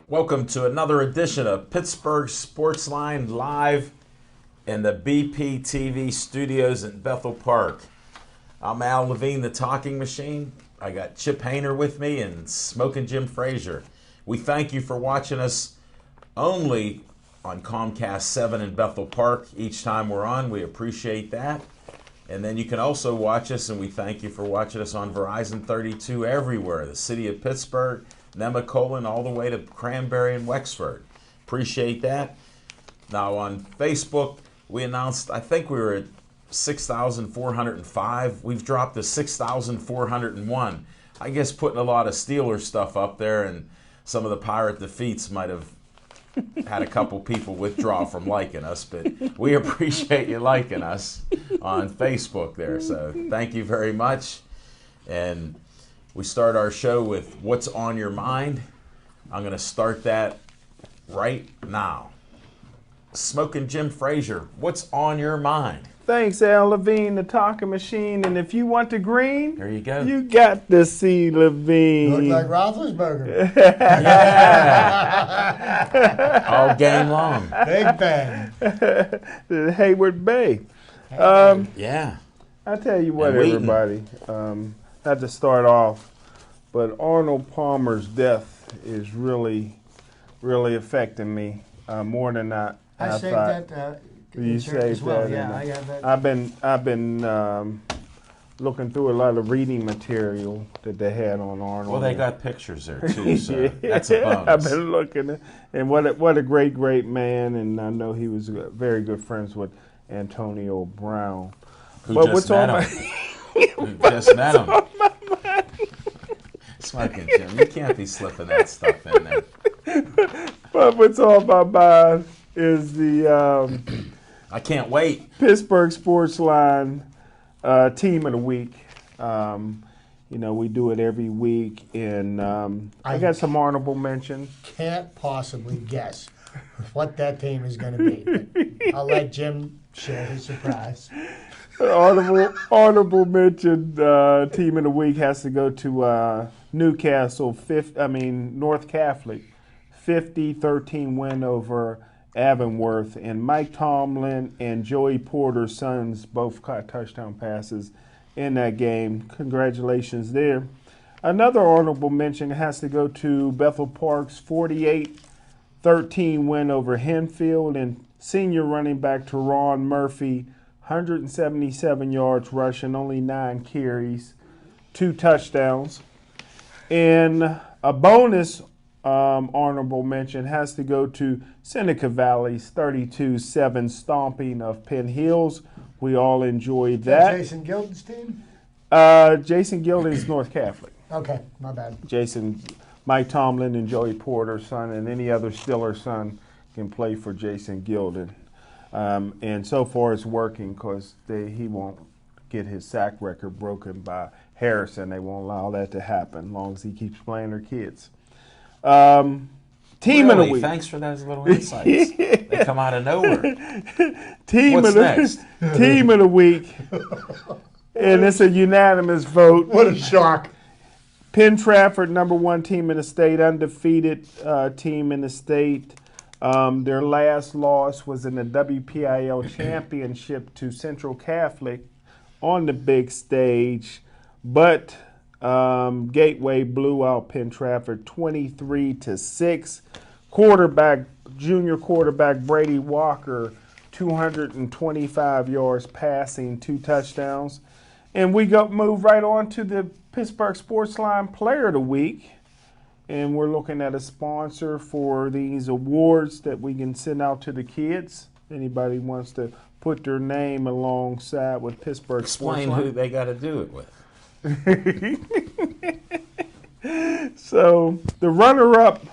Welcome to another edition of Pittsburgh Sportsline live in the BPTV studios in Bethel Park. I'm Al Levine, the Talking Machine. I got Chip Hayner with me and Smoking Jim Frazier. We thank you for watching us only on Comcast 7 in Bethel Park each time we're on. We appreciate that. And then you can also watch us, and we thank you for watching us on Verizon 32 everywhere. The city of Pittsburgh, Nemacolin, all the way to Cranberry and Wexford. Appreciate that. Now on Facebook, we announced, I think we were at 6,405. We've dropped to 6,401. I guess putting a lot of Steelers stuff up there and some of the Pirate defeats might have had a couple people withdraw from liking us, but we appreciate you liking us on Facebook there. So thank you very much. And we start our show with What's on Your Mind. I'm going to start that right now. Smoking Jim Frazier, what's on your mind? Thanks, Al Levine, the Talking Machine. And if you want the green, There you go. you got to see Levine. Look like Roethlisberger. Yeah. All game long. Big fan. The Hayward Bay. Yeah. I tell you what, And Wheaton. everybody, not to start off, but Arnold Palmer's death is really, really affecting me more than I I saved thought. that You insert as saved well. that, Yeah, and, I have that. I've been looking through a lot of reading material that they had on Arnold. Well, they got pictures there too, so that's a bonus. I've been looking, and what a great man, and I know he was very good friends with Antonio Brown. Who But just what's met on him. Who just met him. Smoking Jim, you can't be slipping that stuff in there. But what's on my mind is the I can't wait. Pittsburgh Sportsline Team of the Week. We do it every week, and I got some honorable mentions. Can't possibly guess what that team is going to be. I'll let Jim share his surprise. Honorable mention Team of the Week has to go to Newcastle. North Catholic, 50-13 win over Avonworth, and Mike Tomlin and Joey Porter's sons both caught touchdown passes in that game. Congratulations there. Another honorable mention has to go to Bethel Park's 48-13 win over Henfield, and senior running back Teron Murphy, 177 yards rushing, only 9 carries, 2 touchdowns. And a bonus honorable mention has to go to Seneca Valley's 32-7 stomping of Penn Hills. We all enjoyed that. Jason Gilden's team? Jason Gilden's North Catholic. Okay, my bad. Mike Tomlin and Joey Porter's son, and any other Stiller son can play for Jason Gilden. And so far it's working because he won't get his sack record broken by Harrison. They won't allow that to happen as long as he keeps playing their kids. Team of the week. Thanks for those little insights. They come out of nowhere. Team of the week. And it's a unanimous vote. What a shock. Penn Trafford, number 1 team in the state, undefeated team in the state. Their last loss was in the WPIL championship to Central Catholic on the big stage, but Gateway blew out Penn Trafford 23-6. Junior quarterback Brady Walker, 225 yards passing, 2 touchdowns. And we move right on to the Pittsburgh Sportsline Player of the Week. And we're looking at a sponsor for these awards that we can send out to the kids. Anybody wants to put their name alongside with Pittsburgh Explain Sportsline. who they got to do it with. So the runner-up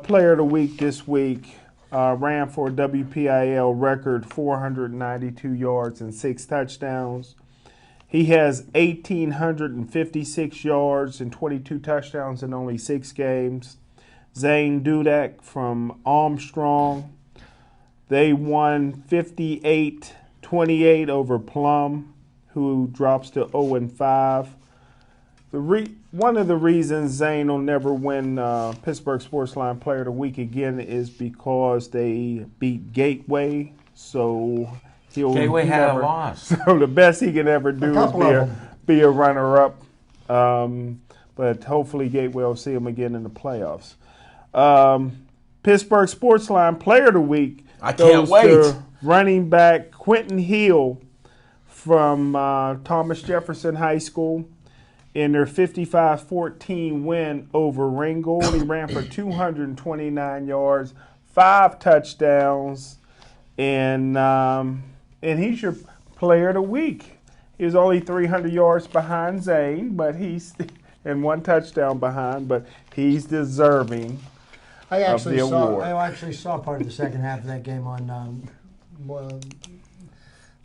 player of the week this week ran for a WPIL record 492 yards and 6 touchdowns. He has 1,856 yards and 22 touchdowns in only 6 games. Zane Dudak from Armstrong. They won 58-28 over Plum, who drops to 0-5. one of the reasons Zane will never win Pittsburgh Sportsline Player of the Week again is because they beat Gateway. So Gateway had a loss. So the best he can ever do is be a runner-up. But hopefully Gateway will see him again in the playoffs. Pittsburgh Sportsline Player of the Week. I can't wait. To running back Quentin Hill from Thomas Jefferson High School in their 55-14 win over Ringgold. He ran for 229 yards, 5 touchdowns, and he's your Player of the Week. He was only 300 yards behind Zane, but he's and 1 touchdown behind, but he's deserving of the award. I actually saw part of the second half of that game on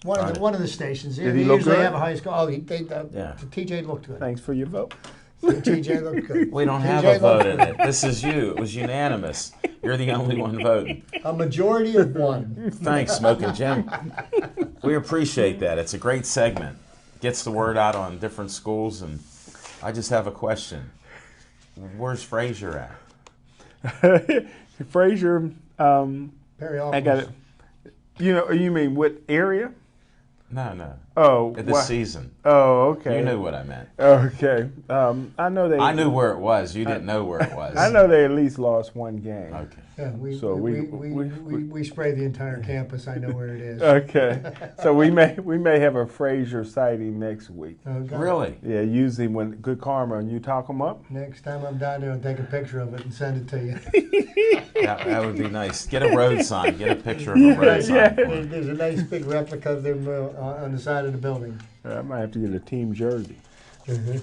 one of the stations. Did he look usually good? Have a high score. Oh, TJ looked good. Thanks for your vote. TJ looked good. We don't have a vote in it. This is you. It was unanimous. You're the only one voting. A majority of 1. Thanks, Smoking Jim. We appreciate that. It's a great segment. Gets the word out on different schools. And I just have a question. Where's Frazier at? Frazier, Perry I got it. You mean what area? No. Oh, This season. Oh, okay. You knew what I meant. Okay. I know they. I knew where it was. You didn't know where it was. I know they at least lost 1 game. Okay. Yeah, So we spray the entire campus. I know where it is. Okay. So we may have a Frazier sighting next week. Okay. Really? Yeah, usually when Good Karma and you talk them up. Next time I'm down there, I'll take a picture of it and send it to you. That would be nice. Get a road sign. Get a picture of a road sign. Yeah. For it. There's a nice big replica of them on the side of the building. I might have to get a team jersey. Mm-hmm.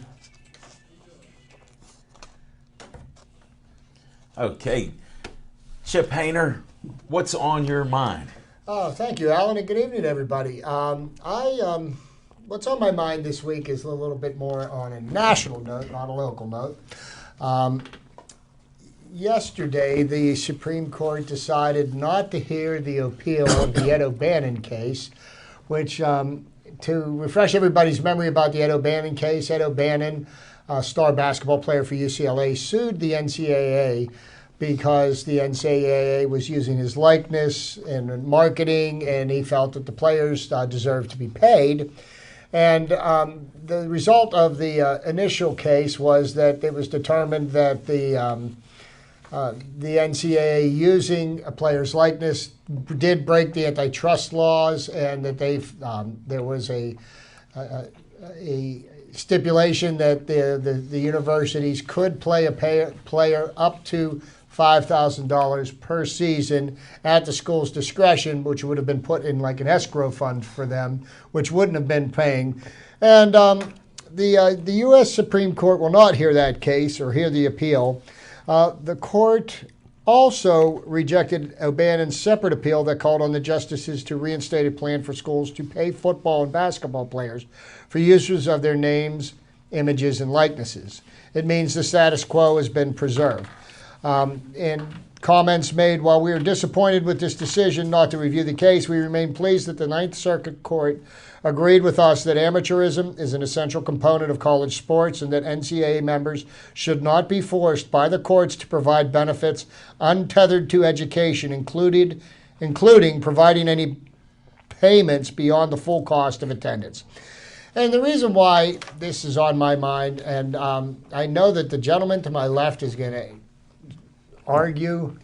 Okay. Chip Hayner, what's on your mind? Oh, thank you, Alan, and good evening, everybody. What's on my mind this week is a little bit more on a national note, not a local note. Yesterday, the Supreme Court decided not to hear the appeal of the Ed O'Bannon case, which, to refresh everybody's memory about the Ed O'Bannon case, Ed O'Bannon, a star basketball player for UCLA, sued the NCAA because the NCAA was using his likeness in marketing, and he felt that the players deserved to be paid. And the result of the initial case was that it was determined that the NCAA using a player's likeness did break the antitrust laws, and that there was a stipulation that the universities could play a player up to $5,000 per season at the school's discretion, which would have been put in like an escrow fund for them, which wouldn't have been paying. And the U.S. Supreme Court will not hear that case or hear the appeal. The court also rejected O'Bannon's separate appeal that called on the justices to reinstate a plan for schools to pay football and basketball players for uses of their names, images, and likenesses. It means the status quo has been preserved. In comments made, while we are disappointed with this decision not to review the case, we remain pleased that the Ninth Circuit Court agreed with us that amateurism is an essential component of college sports and that NCAA members should not be forced by the courts to provide benefits untethered to education, including providing any payments beyond the full cost of attendance. And the reason why this is on my mind, and I know that the gentleman to my left is going to argue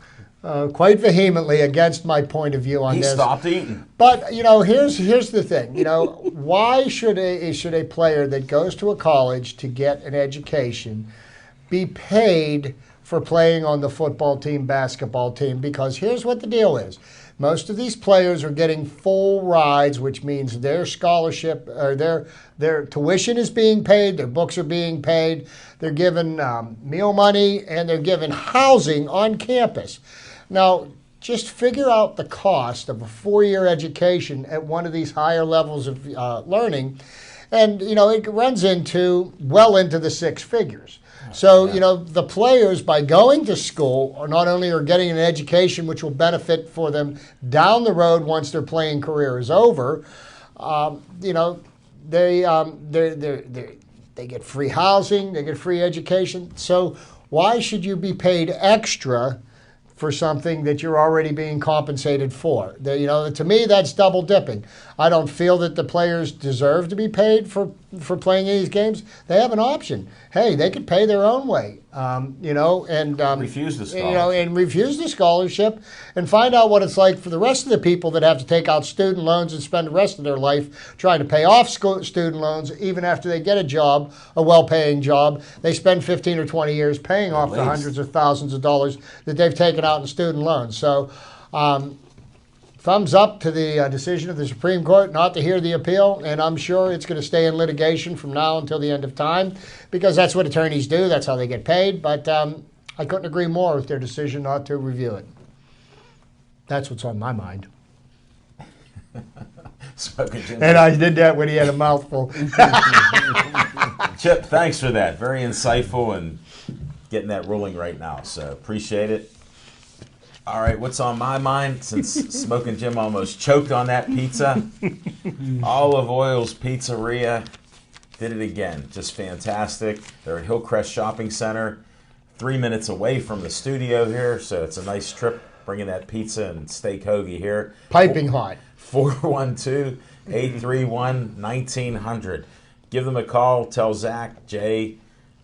quite vehemently against my point of view on this. He stopped eating. But here's the thing. Why should a player that goes to a college to get an education be paid for playing on the football team, basketball team? Because here's what the deal is. Most of these players are getting full rides, which means their scholarship or their tuition is being paid, their books are being paid, they're given meal money, and they're given housing on campus. Now, just figure out the cost of a 4-year education at one of these higher levels of learning, and it runs into the 6 figures. So, the players, by going to school, not only are getting an education which will benefit for them down the road once their playing career is over, they're They get free housing. They get free education. So why should you be paid extra for something that you're already being compensated for? To me, that's double dipping. I don't feel that the players deserve to be paid for playing these games. They have an option. Hey, they could pay their own way, Refuse the scholarship. and refuse the scholarship, and find out what it's like for the rest of the people that have to take out student loans and spend the rest of their life trying to pay off student loans, even after they get a job, a well-paying job. They spend 15 or 20 years paying off the hundreds of thousands of dollars that they've taken out in student loans. So, thumbs up to the decision of the Supreme Court not to hear the appeal, and I'm sure it's going to stay in litigation from now until the end of time, because that's what attorneys do. That's how they get paid. But I couldn't agree more with their decision not to review it. That's what's on my mind. And I did that when he had a mouthful. Chip, thanks for that. Very insightful and getting that rolling right now. So appreciate it. All right, what's on my mind, since Smoking Jim almost choked on that pizza? Olive Oil's Pizzeria did it again. Just fantastic. They're at Hillcrest Shopping Center, 3 minutes away from the studio here, so it's a nice trip bringing that pizza and steak hoagie here. Piping hot. 412-831-1900. Give them a call. Tell Zach, Jay,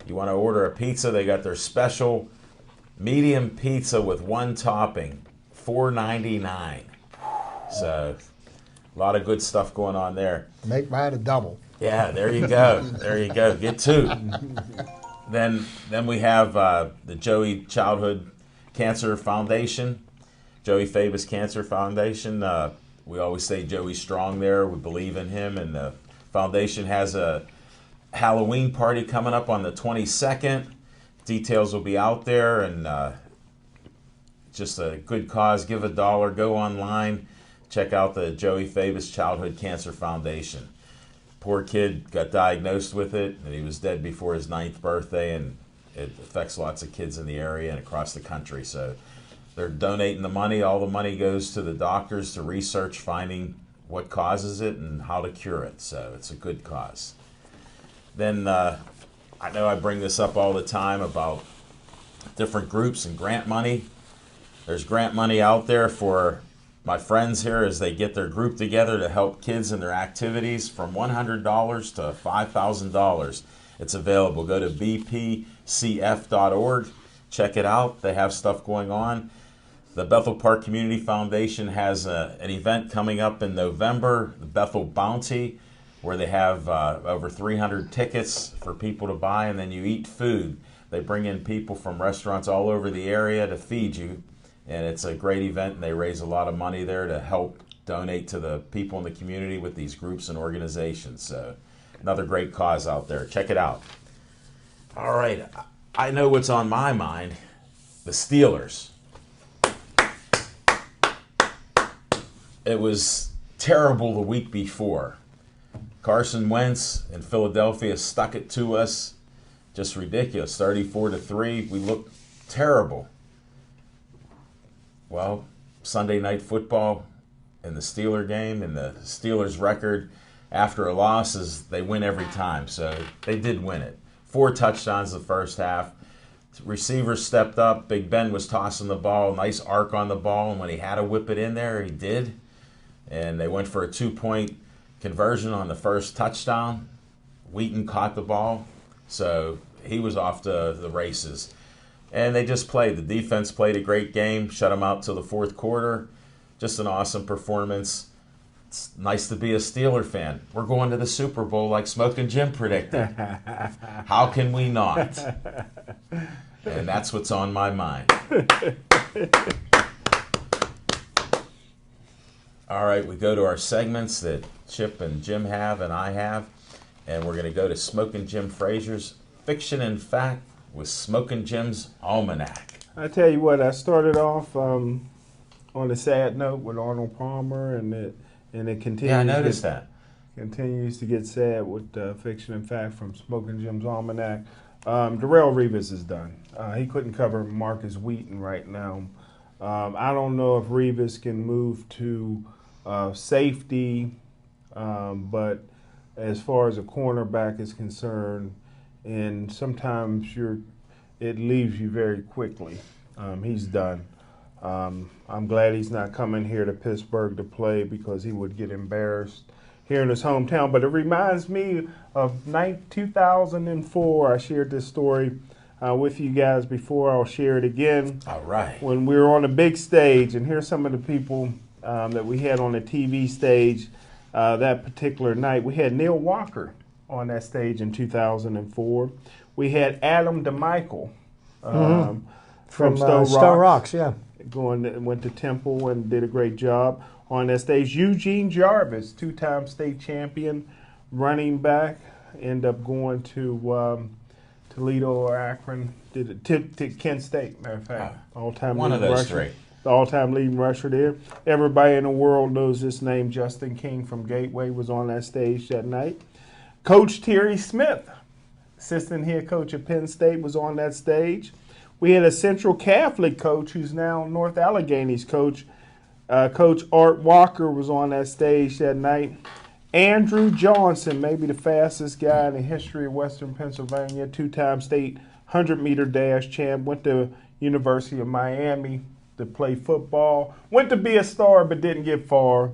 you want to order a pizza. They got their special medium pizza with one topping, $4.99. So a lot of good stuff going on there. Make mine a double. Yeah, there you go. There you go. Get two. Then we have the Joey Childhood Cancer Foundation, Joey Fabus Cancer Foundation. We always say Joey's strong there. We believe in him, and the foundation has a Halloween party coming up on the 22nd. Details will be out there, and just a good cause. Give $1. Go online. Check out the Joey Fabus Childhood Cancer Foundation. Poor kid got diagnosed with it, and he was dead before his 9th birthday, and it affects lots of kids in the area and across the country. So they're donating the money. All the money goes to the doctors to research finding what causes it and how to cure it. So it's a good cause. Then I know I bring this up all the time about different groups and grant money. There's grant money out there for my friends here as they get their group together to help kids in their activities, from $100 to $5,000. It's available. Go to bpcf.org. Check it out. They have stuff going on. The Bethel Park Community Foundation has an event coming up in November, the Bethel Bounty, where they have over 300 tickets for people to buy, and then you eat food. They bring in people from restaurants all over the area to feed you, and it's a great event, and they raise a lot of money there to help donate to the people in the community with these groups and organizations. So another great cause out there. Check it out. All right, I know what's on my mind. The Steelers. It was terrible the week before. Carson Wentz in Philadelphia stuck it to us. Just ridiculous. 34-3. We looked terrible. Well, Sunday Night Football in the Steeler game, and the Steelers' record after a loss is they win every time. So they did win it. 4 touchdowns the first half. Receivers stepped up. Big Ben was tossing the ball. Nice arc on the ball. And when he had to whip it in there, he did. And they went for a 2-point conversion on the first touchdown. Wheaton caught the ball. So he was off to the races. And they just played. The defense played a great game. Shut them out till the fourth quarter. Just an awesome performance. It's nice to be a Steeler fan. We're going to the Super Bowl like Smoking Jim predicted. How can we not? And that's what's on my mind. All right, we go to our segments that Chip and Jim have and I have. And we're going to go to Smoking Jim Frazier's Fiction and Fact with Smoking Jim's Almanac. I tell you what, I started off on a sad note with Arnold Palmer, and it continues. Yeah, I noticed that. Continues to get sad with Fiction and Fact from Smoking Jim's Almanac. Darrelle Revis is done. He couldn't cover Marcus Wheaton right now. I don't know if Revis can move to safety, but as far as a cornerback is concerned, and sometimes it leaves you very quickly. He's done. I'm glad he's not coming here to Pittsburgh to play because he would get embarrassed here in his hometown. But it reminds me of 2004. I shared this story with you guys before. I'll share it again. All right. When we were on a big stage, and here's some of the people that we had on the TV stage that particular night. We had Neil Walker on that stage in 2004. We had Adam DeMichael from Stone Rocks, yeah. Went to Temple and did a great job on that stage. Eugene Jarvis, two-time state champion running back, ended up going to Toledo or Akron, did it to Kent State, matter of fact. All-time One of leading those rusher. three. The all-time leading rusher there. Everybody in the world knows this name. Justin King from Gateway was on that stage that night. Coach Terry Smith, assistant head coach at Penn State, was on that stage. We had a Central Catholic coach who's now North Allegany's coach. Coach Art Walker was on that stage that night. Andrew Johnson, maybe the fastest guy in the history of Western Pennsylvania, two-time state 100-meter dash champ, went to University of Miami to play football. Went to be a star but didn't get far.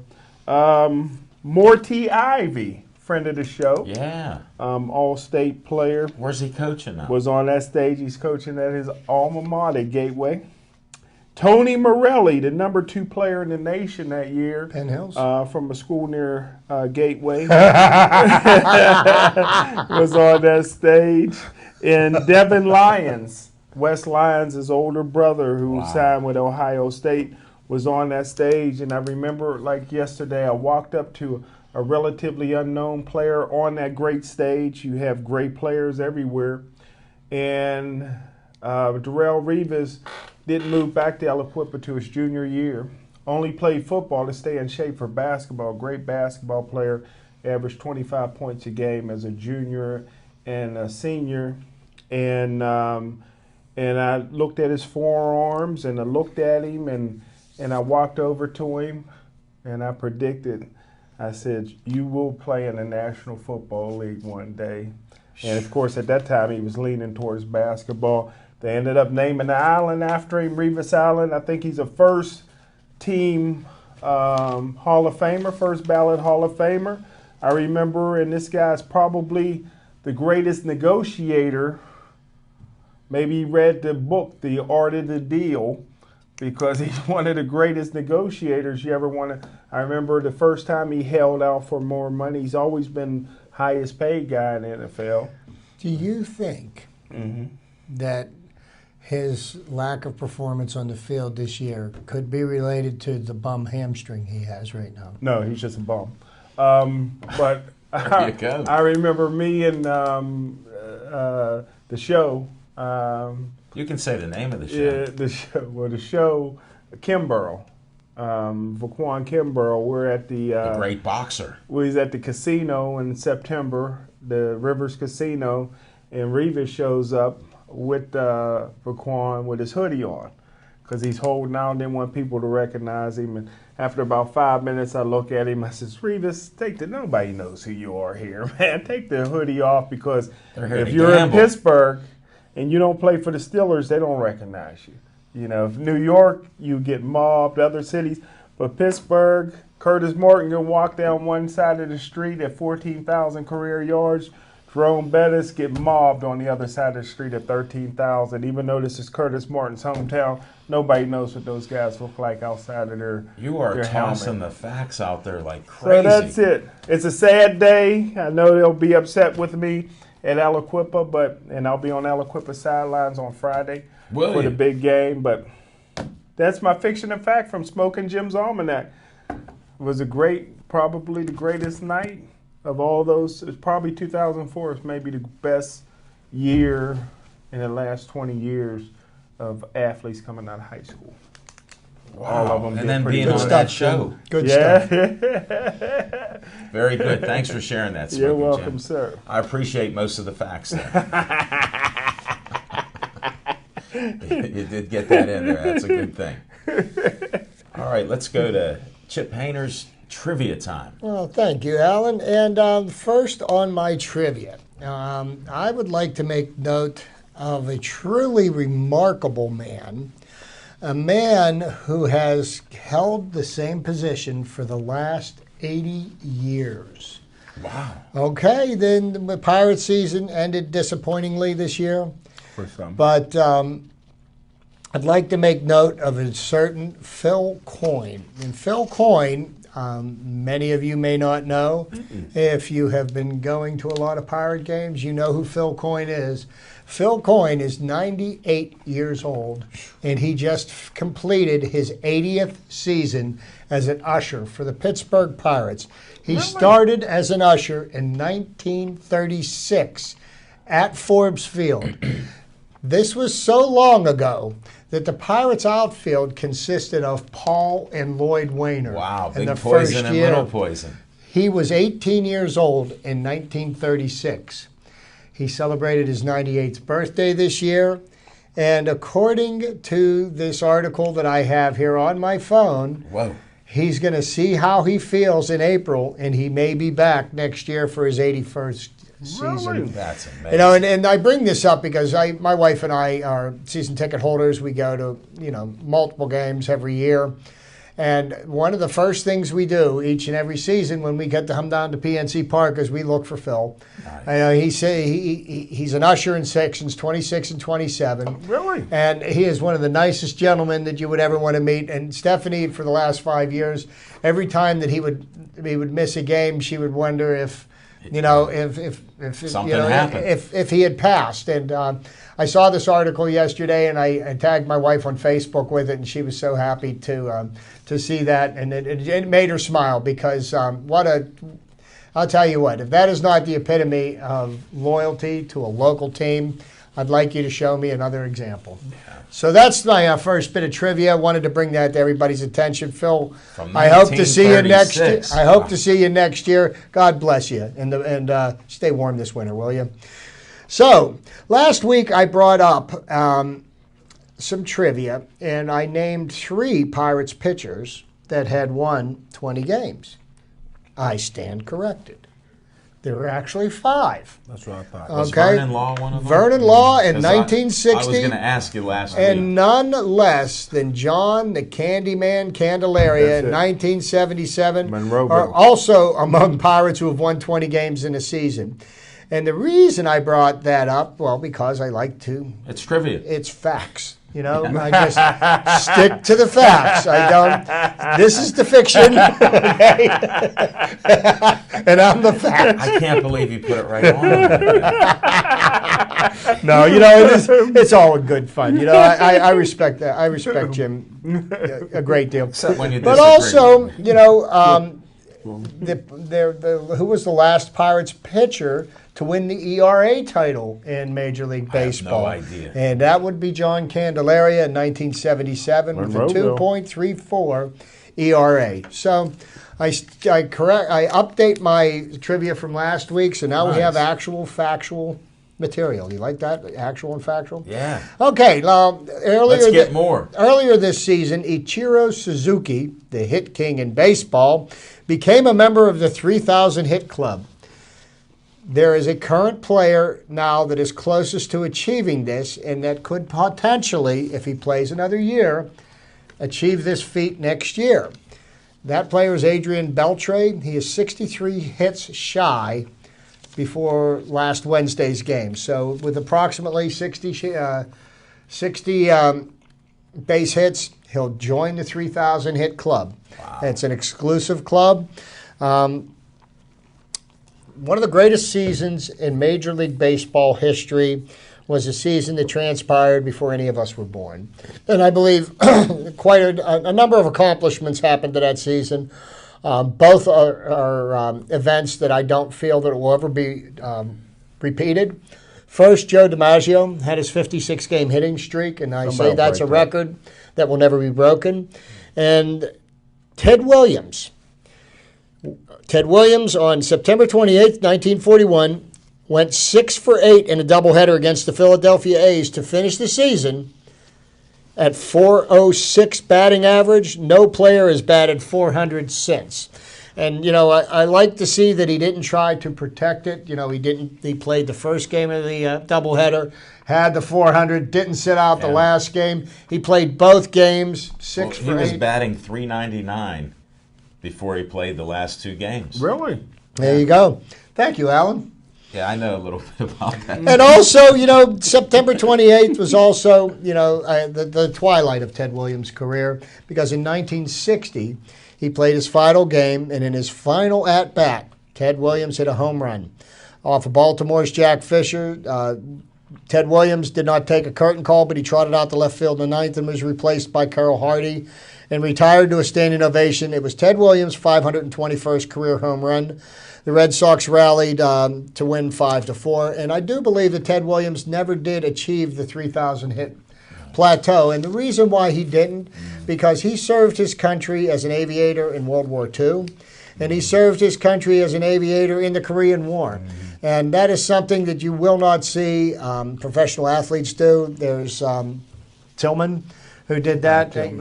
Morty Ivy, friend of the show. Yeah. All-state player. Where's he coaching now? Was on that stage. He's coaching at his alma mater, Gateway. Tony Morelli, the number 2 player in the nation that year. Penn Hills. From a school near Gateway. Was on that stage. And Devin Lyons, Wes Lyons' older brother who signed with Ohio State, was on that stage. And I remember like yesterday, I walked up to a relatively unknown player on that great stage. You have great players everywhere. And Darrelle Revis didn't move back to Aliquippa to his junior year. Only played football to stay in shape for basketball. Great basketball player. Averaged 25 points a game as a junior and a senior. And I looked at his forearms and I looked at him and I walked over to him and I predicted. I said, you will play in the National Football League one day. And, of course, at that time, he was leaning towards basketball. They ended up naming the island after him, Revis Island. I think he's a first-team Hall of Famer, first ballot Hall of Famer. I remember, and this guy's probably the greatest negotiator. Maybe he read the book, The Art of the Deal, because he's one of the greatest negotiators you ever want to. I remember the first time he held out for more money. He's always been highest paid guy in the NFL. Do you think that his lack of performance on the field this year could be related to the bum hamstring he has right now? No, he's just a bum. But There you go. I remember me and the show. You can say the name of the show. Yeah, the show, Kimborough, Vaquan Kimborough. We're at the Great boxer. we was at the casino in September, the Rivers Casino, and Revis shows up with Vaquan with his hoodie on because he's holding out and didn't want people to recognize him. And after about 5 minutes, I look at him. I says, Revis, nobody knows who you are here, man. Take the hoodie off because They're here if to you're gamble. in Pittsburgh and you don't play for the Steelers, they don't recognize you. You know, if New York, you get mobbed, other cities. But Pittsburgh, Curtis Morton can walk down one side of the street at 14,000 career yards. Jerome Bettis get mobbed on the other side of the street at 13,000. Even though this is Curtis Morton's hometown, nobody knows what those guys look like outside of their You are their tossing helmet. the facts out there like So crazy. that's it. It's a sad day. I know they'll be upset with me at Aliquippa, and I'll be on Aliquippa sidelines on Friday Will for you? the big game. But that's my fiction and fact from Smoking Jim's Almanac. It was probably the greatest night of all those. It's probably 2004 is maybe the best year in the last 20 years of athletes coming out of high school. Wow. All of them And did then pretty being good on stuff, that Jim. show. Good stuff. Yeah. Very good. Thanks for sharing that, You're Smoking welcome, Jim. sir. I appreciate most of the facts there. You did get that in there. That's a good thing. All right, let's go to Chip Hayner's trivia time. Well, thank you, Alan. And first on my trivia, I would like to make note of a truly remarkable man, a man who has held the same position for the last 80 years. Wow. Okay, then the Pirates season ended disappointingly this year. For some. But I'd like to make note of a certain Phil Coyne. And Phil Coyne, many of you may not know. If you have been going to a lot of Pirate games, you know who Phil Coyne is. Phil Coyne is 98 years old, and he just completed his 80th season as an usher for the Pittsburgh Pirates. He started as an usher in 1936 at Forbes Field. This was so long ago that the Pirates outfield consisted of Paul and Lloyd Wainer. Wow, in big the poison first and year. little poison. He was 18 years old in 1936. He celebrated his 98th birthday this year. And according to this article that I have here on my phone, Whoa. he's going to see how he feels in April, and he may be back next year for his 81st season. Really? That's amazing. You know, and I bring this up because my wife and I are season ticket holders. We go to, multiple games every year. And one of the first things we do each and every season when we get to come down to PNC Park is we look for Phil. Nice. He's an usher in sections 26 and 27. Really? And he is one of the nicest gentlemen that you would ever want to meet. And Stephanie, for the last 5 years, every time that he would miss a game, she would wonder if Something happened. if he had passed. And I saw this article yesterday, and I tagged my wife on Facebook with it, and she was so happy to see that, and it made her smile because I'll tell you what, if that is not the epitome of loyalty to a local team, I'd like you to show me another example. Yeah. So that's my first bit of trivia. I wanted to bring that to everybody's attention. Phil, I hope to see you next year. I hope to see you next year. God bless you, and stay warm this winter, will you? So last week I brought up some trivia, and I named 3 Pirates pitchers that had won 20 games. I stand corrected. There were actually 5. That's what I thought. Was Okay. Vernon Law one of them? Vernon Law in 'Cause I 1960. was going to ask you last week. And none less than John the Candyman Candelaria in That's it. 1977 Monroeville. are also among Pirates who have won 20 games in a season. And the reason I brought that up, well, because I like to, It's trivia. it's facts. I just stick to the facts. I don't. This is the fiction, okay? And I'm the fact. I can't believe you put it right on. No, it's all in good fun. I respect that. I respect Jim a great deal. Except when you But disagree. also, who was the last Pirates pitcher to win the ERA title in Major League Baseball? I have no idea. And that would be John Candelaria in 1977 with a Monroeville. 2.34 ERA. So I update my trivia from last week, so now we have Nice. actual factual material. You like that? Actual and factual? Yeah. Okay, now Let's get more. Earlier this season, Ichiro Suzuki, the hit king in baseball, became a member of the 3,000 hit club. There is a current player now that is closest to achieving this, and that could potentially, if he plays another year, achieve this feat next year. That player is Adrian Beltre. He is 63 hits shy before last Wednesday's game. So with approximately 60 base hits, he'll join the 3,000 hit club. Wow. It's an exclusive club. One of the greatest seasons in Major League Baseball history was a season that transpired before any of us were born. And I believe quite a number of accomplishments happened to that season. Both are events that I don't feel that will ever be repeated. First, Joe DiMaggio had his 56-game hitting streak, and I say that's a record that will never be broken. And Ted Williams on September 28th, 1941, went 6 for 8 in a doubleheader against the Philadelphia A's to finish the season at .406 batting average. No player has batted .400 since. And, I like to see that he didn't try to protect it. He played the first game of the doubleheader, had the 400, didn't sit out the last game. He played both games, 6 for 8. He was batting .399 before he played the last 2 games. Really? There you go. Thank you, Alan. Yeah, I know a little bit about that. And also, September 28th was also, the twilight of Ted Williams' career, because in 1960, he played his final game, and in his final at-bat, Ted Williams hit a home run off of Baltimore's Jack Fisher. Ted Williams did not take a curtain call, but he trotted out to left field in the ninth and was replaced by Carroll Hardy and retired to a standing ovation. It was Ted Williams' 521st career home run. The Red Sox rallied to win 5-4, and I do believe that Ted Williams never did achieve the 3,000 hit plateau, and the reason why he didn't, because he served his country as an aviator in World War II, and he served his country as an aviator in the Korean War. And that is something that you will not see professional athletes do. There's Tillman, who did that, and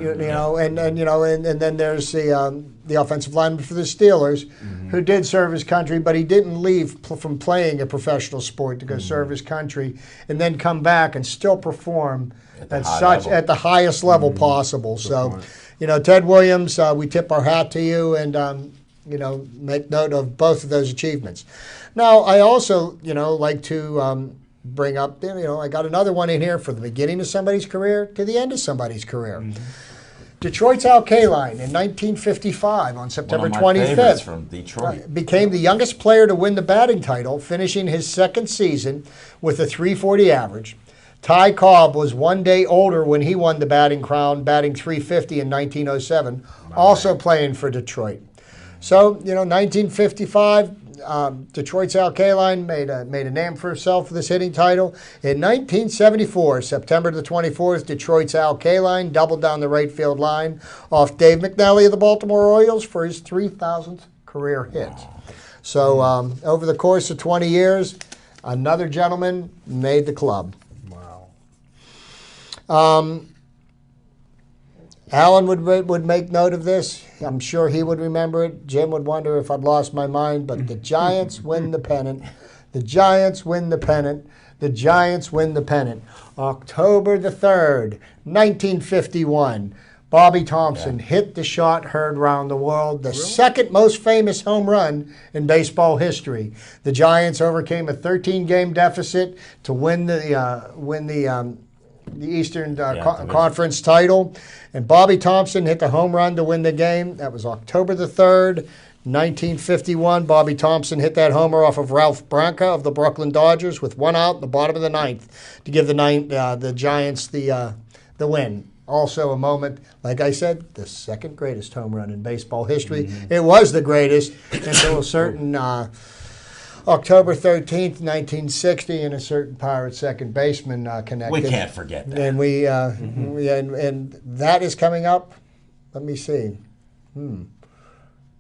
then there's the offensive lineman for the Steelers, who did serve his country, but he didn't leave from playing a professional sport to go serve his country, and then come back and still perform at the highest level possible. So, Ted Williams, we tip our hat to you, and make note of both of those achievements. Now, I also, like to bring up, I got another one in here for the beginning of somebody's career to the end of somebody's career. Detroit's Al Kaline in 1955 on September 25th from Detroit. Became the youngest player to win the batting title, finishing his second season with a .340 average. Ty Cobb was 1 day older when he won the batting crown, batting .350 in 1907, also playing for Detroit. So, 1955, Detroit's Al Kaline made a name for himself with this hitting title. In 1974, September the 24th, Detroit's Al Kaline doubled down the right field line off Dave McNally of the Baltimore Orioles for his 3,000th career hit. So over the course of 20 years, another gentleman made the club. Wow. Alan would make note of this. I'm sure he would remember it. Jim would wonder if I'd lost my mind. But the Giants win the pennant. The Giants win the pennant. The Giants win the pennant. October the 3rd, 1951. Bobby Thompson hit the shot heard round the world, the second most famous home run in baseball history. The Giants overcame a 13-game deficit to win the Eastern Conference title. And Bobby Thompson hit the home run to win the game. That was October the 3rd, 1951. Bobby Thompson hit that homer off of Ralph Branca of the Brooklyn Dodgers with 1 out in the bottom of the ninth to give the Giants the win. Also a moment, like I said, the second greatest home run in baseball history. It was the greatest until a certain October 13th, 1960, and a certain Pirate second baseman connected. We can't forget that. And and that is coming up. Let me see.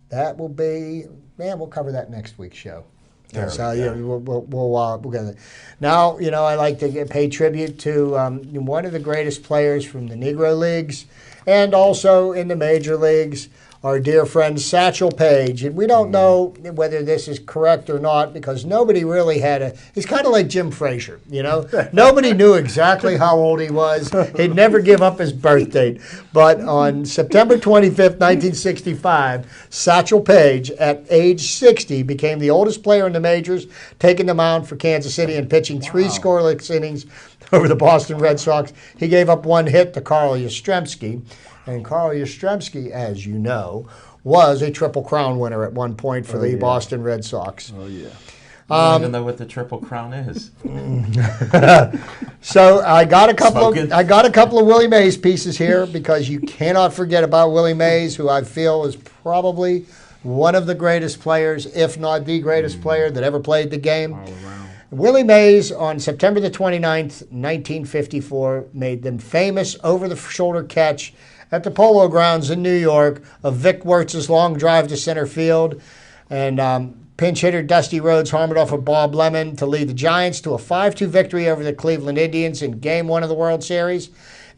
That will be, we'll cover that next week's show. We'll get it. Now, I like to pay tribute to one of the greatest players from the Negro Leagues and also in the major leagues, our dear friend Satchel Paige. And we don't know whether this is correct or not because nobody really he's kind of like Jim Frazier, Nobody knew exactly how old he was. He'd never give up his birth date. But on September 25th, 1965, Satchel Paige, at age 60, became the oldest player in the majors, taking the mound for Kansas City and pitching 3 scoreless innings over the Boston Red Sox. He gave up 1 hit to Carl Yastrzemski. And Carl Yastrzemski, as you know, was a Triple Crown winner at one point for the Boston Red Sox. Oh, yeah. I don't even know what the Triple Crown is. So I got a couple of Willie Mays pieces here because you cannot forget about Willie Mays, who I feel is probably one of the greatest players, if not the greatest player that ever played the game. All around. Willie Mays, on September the 29th, 1954, made the famous over-the-shoulder catch at the Polo Grounds in New York of Vic Wertz's long drive to center field. And pinch hitter Dusty Rhodes homered off of Bob Lemon to lead the Giants to a 5-2 victory over the Cleveland Indians in Game 1 of the World Series.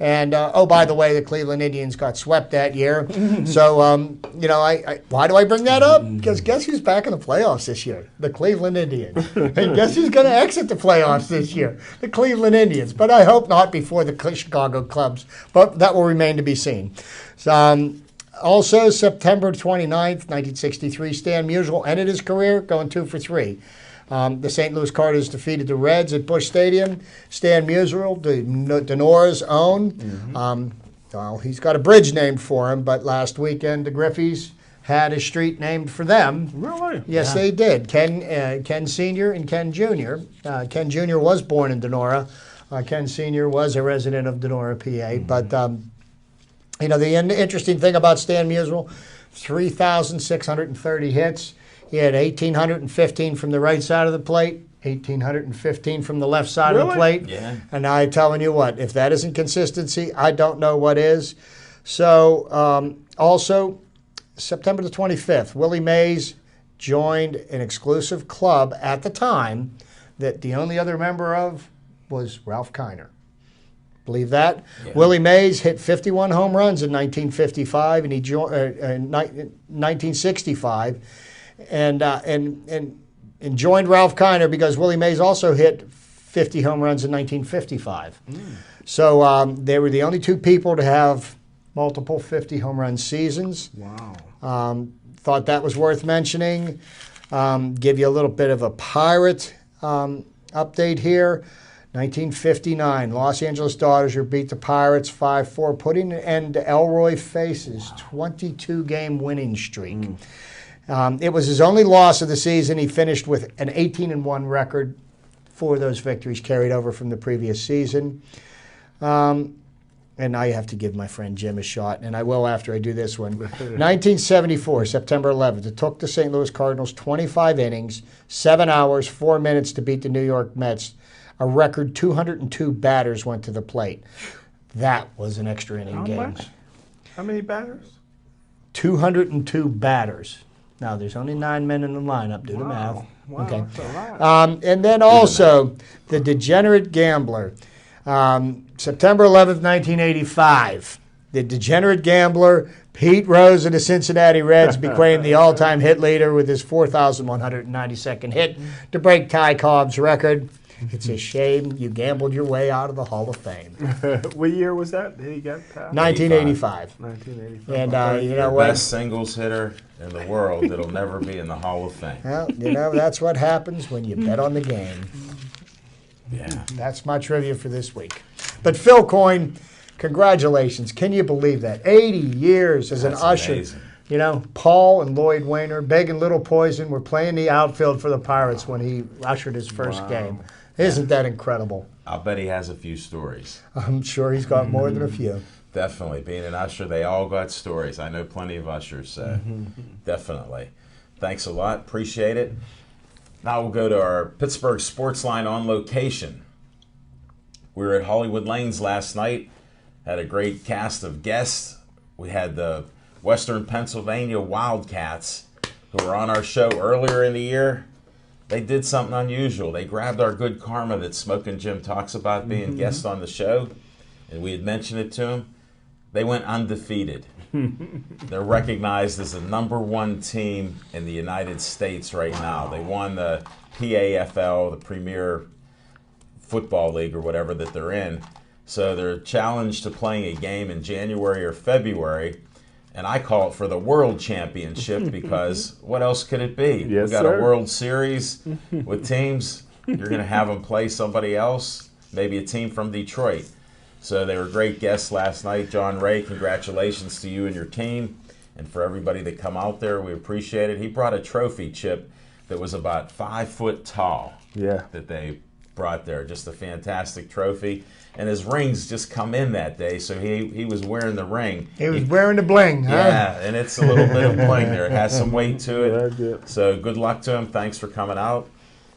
And oh, by the way, the Cleveland Indians got swept that year. So you know, why do I bring that up? Because guess who's back in the playoffs this year? The Cleveland Indians. And guess who's going to exit the playoffs this year? The Cleveland Indians. But I hope not before the Chicago Cubs. But that will remain to be seen. So, also, September 29th, 1963, Stan Musial ended his career going 2 for 3. The St. Louis Cardinals defeated the Reds at Busch Stadium. Stan Musial, Denora's own. Well, he's got a bridge named for him, but last weekend the Griffies had a street named for them. Really? Yes, they did. Ken Sr. and Ken Jr. Ken Jr. was born in Denora. Ken Sr. was a resident of Denora, PA. But, you know, the interesting thing about Stan Musial, 3,630 hits. He had 1,815 from the right side of the plate, 1,815 from the left side of the plate. Yeah. And I'm telling you what, if that isn't consistency, I don't know what is. So, also, September the 25th, Willie Mays joined an exclusive club at the time that the only other member of was Ralph Kiner. Believe that? Yeah. Willie Mays hit 51 home runs in 1955, and he joined in 1965, and joined Ralph Kiner because Willie Mays also hit 50 home runs in 1955. So they were the only two people to have multiple 50 home run seasons. Wow. Thought that was worth mentioning. Give you a little bit of a Pirate update here. 1959, Los Angeles Dodgers beat the Pirates 5-4, putting an end to Elroy Face's 22-game winning streak. It was his only loss of the season. He finished with an 18-1 record. 4 of those victories carried over from the previous season. And now you have to give my friend Jim a shot, and I will after I do this one. 1974, September 11th, it took the St. Louis Cardinals 25 innings, 7 hours, 4 minutes to beat the New York Mets. A record 202 batters went to the plate. That was an extra inning game. How many batters? 202 batters. Now, there's only 9 men in the lineup. Do the math. Wow, okay. that's a lot. And then also, the Degenerate Gambler. September 11th, 1985. The Degenerate Gambler, Pete Rose of the Cincinnati Reds, became the all-time hit leader with his 4,192nd hit to break Ty Cobb's record. It's a shame you gambled your way out of the Hall of Fame. What year was that? Did he get past? 1985. 1985. And you know what? Best singles hitter in the world that'll never be in the Hall of Fame. Well, you know, that's what happens when you bet on the game. Yeah. That's my trivia for this week. But Phil Coyne, congratulations. Can you believe that? 80 years as an usher. Amazing. You know, Paul and Lloyd Wayner, Big and Little Poison were playing the outfield for the Pirates when he ushered his first game. Isn't that incredible? I'll bet he has a few stories. I'm sure he's got more than a few. Definitely. Being an usher, they all got stories. I know plenty of ushers, so definitely. Thanks a lot. Appreciate it. Now we'll go to our Pittsburgh Sports Line on location. We were at Hollywood Lanes last night. Had a great cast of guests. We had the Western Pennsylvania Wildcats, who were on our show earlier in the year. They did something unusual. They grabbed our good karma that Smokin' Jim talks about being guests on the show, and we had mentioned it to him. They went undefeated. They're recognized as the #1 team in the United States right now. They won the PAFL, the Premier Football League or whatever that they're in. So they're challenged to playing a game in January or February. And I call it for the World Championship because what else could it be? Yes, We've got sir. a World Series with teams. You're going to have them play somebody else, maybe a team from Detroit. So they were great guests last night. John Ray, congratulations to you and your team. And for everybody that come out there, we appreciate it. He brought a trophy, Chip, that was about 5 foot tall. Yeah. That they brought there. Just a fantastic trophy. And his rings just come in that day, so he was wearing the ring. He was wearing the bling, huh? Yeah, and it's a little bit of bling there. It has some weight to it. Very good. So good luck to him. Thanks for coming out.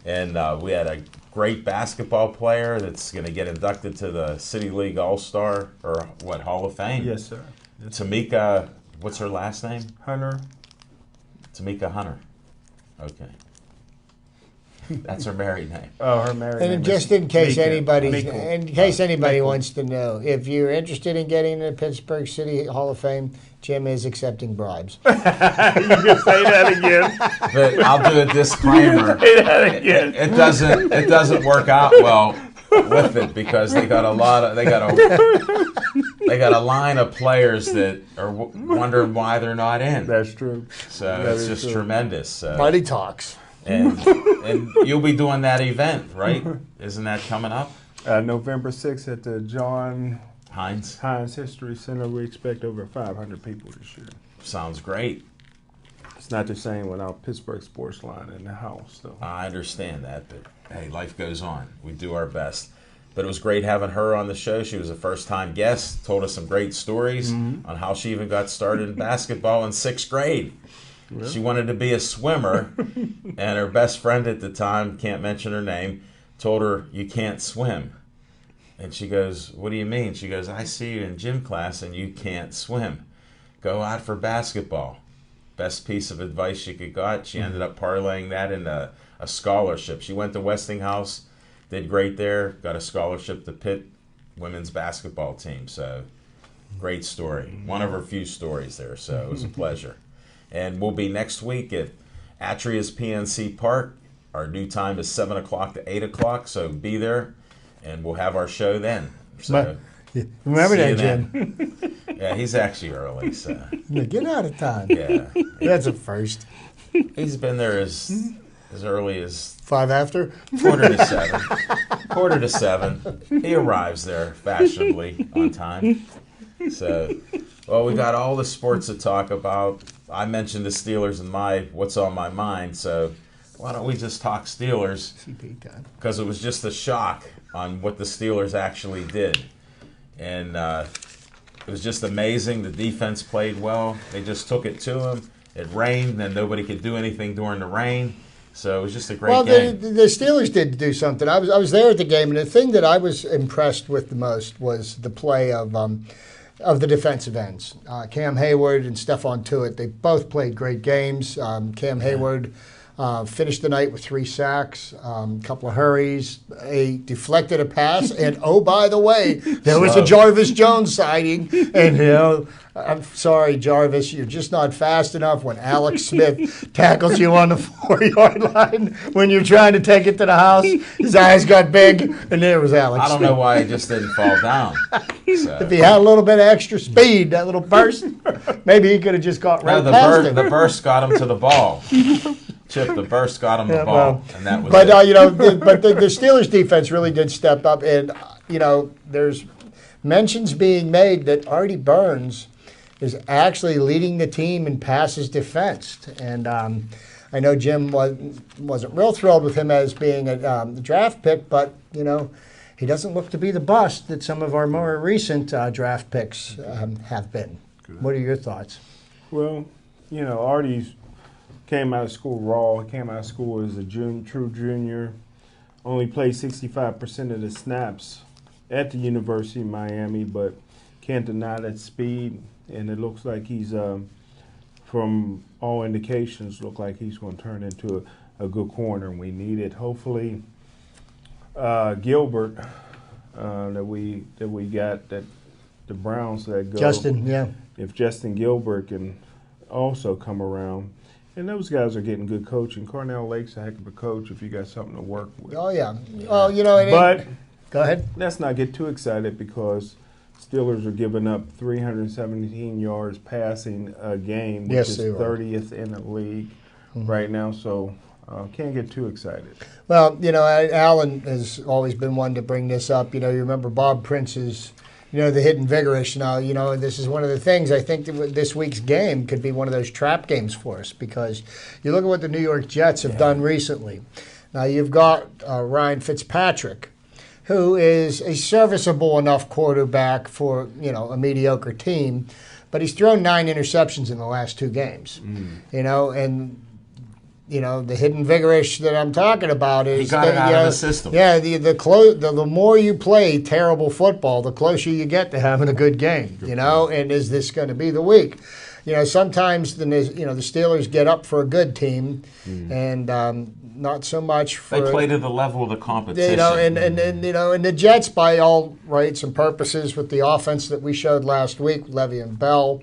And we had a great basketball player that's going to get inducted to the City League All-Star, or what, Hall of Fame? Yes, sir. Tamika, what's her last name? Hunter. Tamika Hunter. Okay. That's her married name. Oh, her married name. And just in case Miko. wants to know, if you're interested in getting in the Pittsburgh City Hall of Fame, Jim is accepting bribes. You can say that again. But I'll do a disclaimer. Say that again. It doesn't work out well with it because they got a line of players that are wondering why they're not in. That's true. So That it's is just true. tremendous. So. Mighty talks. And you'll be doing that event, right? Isn't that coming up? November 6th at the John Heinz? Heinz History Center. We expect over 500 people this year. Sounds great. It's not the same without Pittsburgh Sports Line in the house, though. I understand that, but hey, life goes on. We do our best. But it was great having her on the show. She was a first-time guest, told us some great stories on how she even got started in basketball in 6th grade. Really? She wanted to be a swimmer, and her best friend at the time, can't mention her name, told her, "You can't swim." And she goes, "What do you mean?" She goes, "I see you in gym class and you can't swim. Go out for basketball." Best piece of advice she could got. She ended up parlaying that into a scholarship. She went to Westinghouse, did great there, got a scholarship to Pitt women's basketball team. So great story. One of her few stories there, so it was a pleasure. And we'll be next week at Atria's PNC Park. Our new time is 7 o'clock to 8 o'clock, so be there, and we'll have our show then. So Remember see that, you Jim. then. Yeah, he's actually early, so Get out of time. yeah. That's a first. He's been there as early as 5 after? 7:45. 6:45. He arrives there fashionably on time. So, well, we got all the sports to talk about. I mentioned the Steelers in my What's on My Mind, so why don't we just talk Steelers? CP time. Because it was just a shock on what the Steelers actually did. And it was just amazing. The defense played well. They just took it to them. It rained, and nobody could do anything during the rain. So it was just a great game. The Steelers did do something. I was there at the game, and the thing that I was impressed with the most was the play of the defensive ends. Cam Hayward and Stephon Tuitt, they both played great games. Cam Hayward finished the night with 3 sacks, a couple of hurries, deflected a pass, and oh, by the way, there was a Jarvis Jones sighting. And, I'm sorry, Jarvis, you're just not fast enough when Alex Smith tackles you on the 4-yard line when you're trying to take it to the house. His eyes got big, and there was Alex I don't Smith. know why he just didn't fall down. So. If he had a little bit of extra speed, that little burst, maybe he could have just got right past him. The burst got him to the ball. Chip, the burst got him the ball, and that was But it. but the Steelers defense really did step up, and there's mentions being made that Artie Burns is actually leading the team in passes defensed, and I know Jim wasn't real thrilled with him as being a draft pick, but he doesn't look to be the bust that some of our more recent draft picks have been. Good. What are your thoughts? Well, Artie's came out of school raw. He came out of school as a true junior. Only played 65% of the snaps at the University of Miami, but can't deny that speed. And it looks like he's, from all indications, look like he's going to turn into a good corner. We need it. Hopefully, Gilbert that we got, that the Browns let go. Justin, yeah. If Justin Gilbert can also come around. And those guys are getting good coaching. Cornell Lake's a heck of a coach if you got something to work with. Oh, yeah. Well, But go ahead. Let's not get too excited because Steelers are giving up 317 yards passing a game, which Yes, is they are. 30th in the league right now. So can't get too excited. Well, Alan has always been one to bring this up. You remember Bob Prince's, the hidden vigorish. Now, this is one of the things I think that this week's game could be one of those trap games for us because you look at what the New York Jets have done recently. Now, you've got Ryan Fitzpatrick, who is a serviceable enough quarterback for, a mediocre team, but he's thrown 9 interceptions in the last 2 games. And the hidden vigorish that I'm talking about is He got it out of the system. Yeah, the more you play terrible football, the closer you get to having a good game. And is this going to be the week? sometimes the Steelers get up for a good team, and not so much for They play to the level of the competition. and the Jets, by all rights and purposes, with the offense that we showed last week, Le'Veon Bell,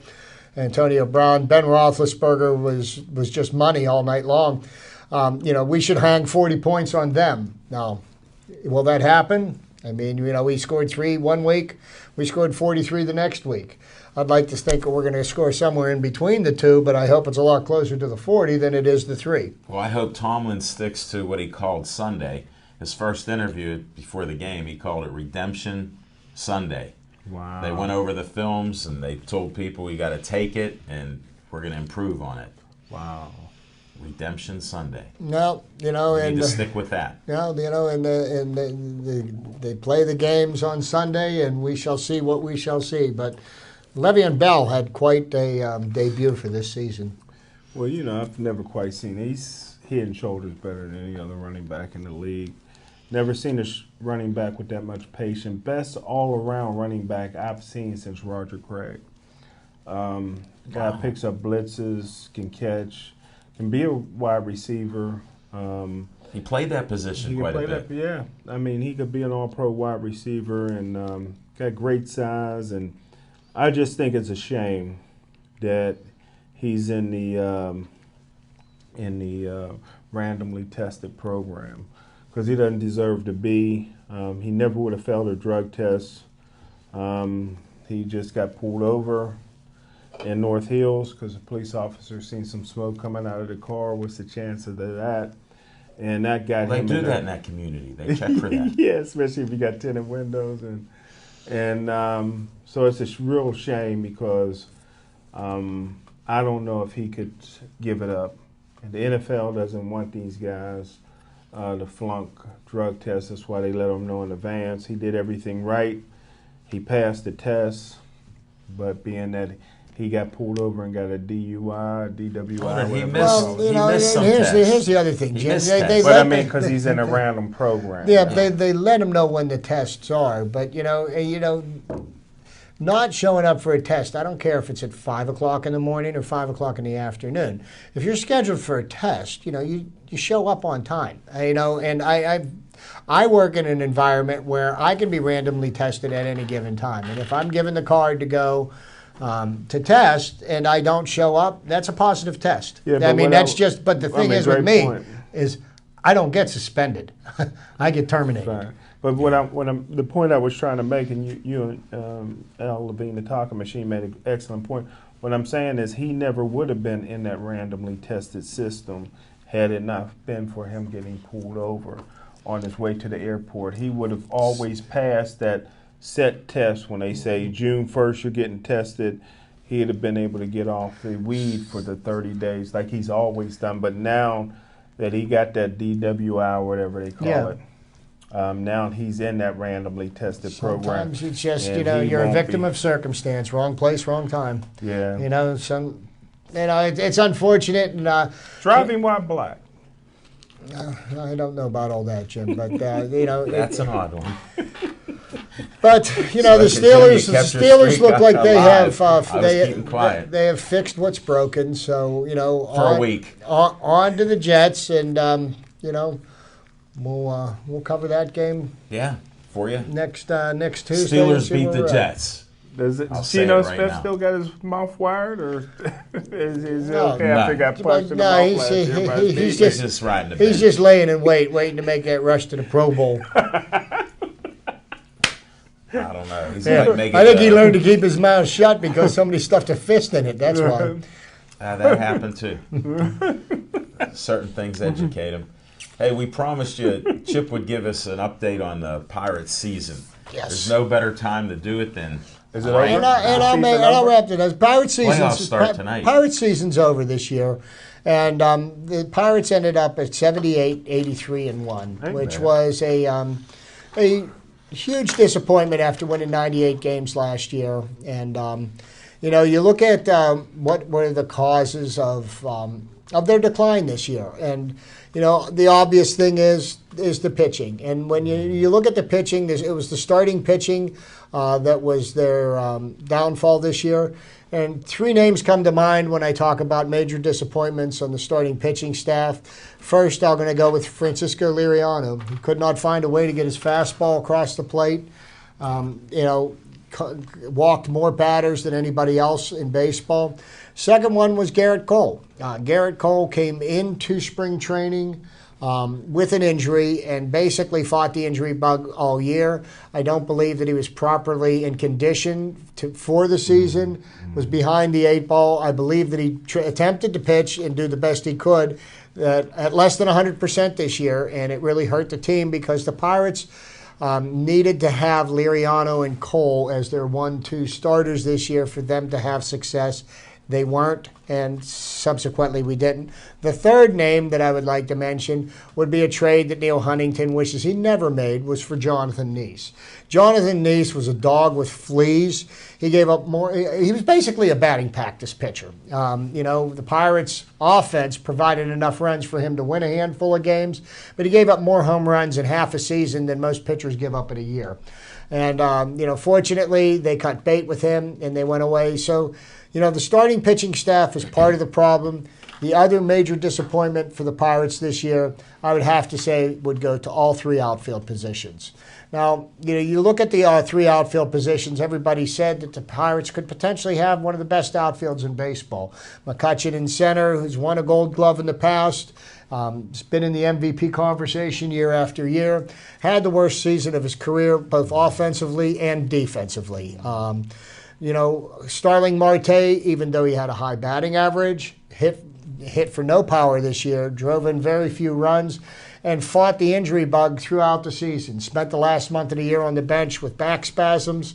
Antonio Brown, Ben Roethlisberger was just money all night long. We should hang 40 points on them. Now, will that happen? I mean, we scored 3 one week, we scored 43 the next week. I'd like to think that we're going to score somewhere in between the two, but I hope it's a lot closer to the 40 than it is the 3. Well, I hope Tomlin sticks to what he called Sunday. His first interview before the game, he called it Redemption Sunday. Wow. They went over the films and they told people we got to take it and we're going to improve on it. Wow. Redemption Sunday. No, We need to stick with that. They play the games on Sunday, and we shall see what we shall see. But Le'Veon Bell had quite a debut for this season. Well, I've never quite seen it. He's head and shoulders better than any other running back in the league. Never seen a running back with that much patience. Best all-around running back I've seen since Roger Craig. Guy picks up blitzes, can catch, can be a wide receiver. He played that position quite a bit. Yeah. I mean, he could be an all-pro wide receiver and got great size. And I just think it's a shame that he's in the randomly tested program because he doesn't deserve to be. He never would have failed a drug test. He just got pulled over in North Hills because a police officer seen some smoke coming out of the car. What's the chance of that? And that got They him. do that in that community. They check for that. Yeah, especially if you got tinted windows and so it's a real shame because I don't know if he could give it up. And the NFL doesn't want these guys to flunk drug tests. That's why they let him know in advance. He did everything right. He passed the test, but being that he got pulled over and got a DUI, DWI. Well, he whatever missed some here's tests. the other thing, He Jim. missed They tests. But let I mean, because he's in a random program. Yeah, they let him know when the tests are, but not showing up for a test. I don't care if it's at 5 o'clock in the morning or 5 o'clock in the afternoon. If you're scheduled for a test, you show up on time. And I work in an environment where I can be randomly tested at any given time, and if I'm given the card to go to test and I don't show up, that's a positive test. Yeah, I mean, that's just. But the thing is with me point. is I don't get suspended. I get terminated. Right. But the point I was trying to make, and you and Al Levine, the talking machine, made an excellent point. What I'm saying is he never would have been in that randomly tested system had it not been for him getting pulled over on his way to the airport. He would have always passed that set test when they say June 1st you're getting tested. He'd have been able to get off the weed for the 30 days like he's always done. But now that he got that DWI or whatever they call it, now he's in that randomly tested program. Sometimes it's just, and you're a victim of circumstance. Wrong place, wrong time. Yeah. It's unfortunate. And, Driving while black. I don't know about all that, Jim, but, That's an odd one. But the Steelers, look like they have keeping quiet. they have fixed what's broken. So For a week. On to the Jets, and we'll cover that game. Yeah, for you. Next Tuesday. Steelers beat the Jets. Does I'll say Geno it right Smith now. still got his mouth wired, or is it No. okay after he got punched in the No, mouth last year by his he's team? He's just riding the He's bench. just laying in waiting to make that rush to the Pro Bowl. I don't know. He's Yeah. like making I think he learned to keep his mouth shut because somebody stuffed a fist in it. That's why. that happened too. Certain things educate him. Hey, we promised you Chip would give us an update on the Pirates season. Yes. There's no better time to do it than Is it right over? now. And I'll wrap it up. Pirates Playoffs start tonight. Pirates season's over this year, and the Pirates ended up at 78, 83-1, Hey, which man. was a huge disappointment after winning 98 games last year. And you look at what were the causes of their decline this year, and the obvious thing is the pitching. And when you look at the pitching, it was the starting pitching that was their downfall this year. And 3 names come to mind when I talk about major disappointments on the starting pitching staff. First, I'm going to go with Francisco Liriano. He could not find a way to get his fastball across the plate. Walked more batters than anybody else in baseball. Second one was Garrett Cole. Garrett Cole came into spring training with an injury and basically fought the injury bug all year. I don't believe that he was properly in condition for the season, was behind the 8 ball. I believe that he attempted to pitch and do the best he could at less than 100% this year, and it really hurt the team because the Pirates needed to have Liriano and Cole as their 1-2 starters this year for them to have success. They weren't, and subsequently we didn't. The third name that I would like to mention would be a trade that Neil Huntington wishes he never made, was for Jonathan Neese. Jonathan Neese was a dog with fleas. He gave up more. He was basically a batting practice pitcher. The Pirates' offense provided enough runs for him to win a handful of games, but he gave up more home runs in half a season than most pitchers give up in a year. And, fortunately, they cut bait with him and they went away. So, the starting pitching staff is part of the problem. The other major disappointment for the Pirates this year, I would have to say, would go to all 3 outfield positions. Now, you look at the 3 outfield positions, everybody said that the Pirates could potentially have one of the best outfields in baseball. McCutchen in center, who's won a Gold Glove in the past, has been in the MVP conversation year after year, had the worst season of his career, both offensively and defensively. Starling Marte, even though he had a high batting average, hit for no power this year, drove in very few runs, and fought the injury bug throughout the season. Spent the last month of the year on the bench with back spasms.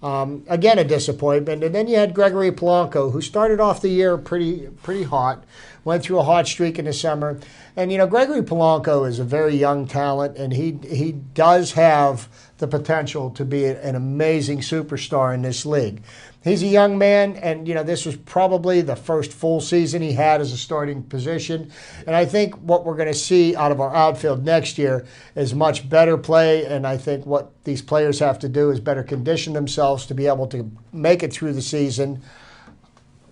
Again, a disappointment. And then you had Gregory Polanco, who started off the year pretty hot, went through a hot streak in the summer. And, Gregory Polanco is a very young talent, and he does have the potential to be an amazing superstar in this league. He's a young man, and, this was probably the first full season he had as a starting position. And I think what we're going to see out of our outfield next year is much better play, and I think what these players have to do is better condition themselves to be able to make it through the season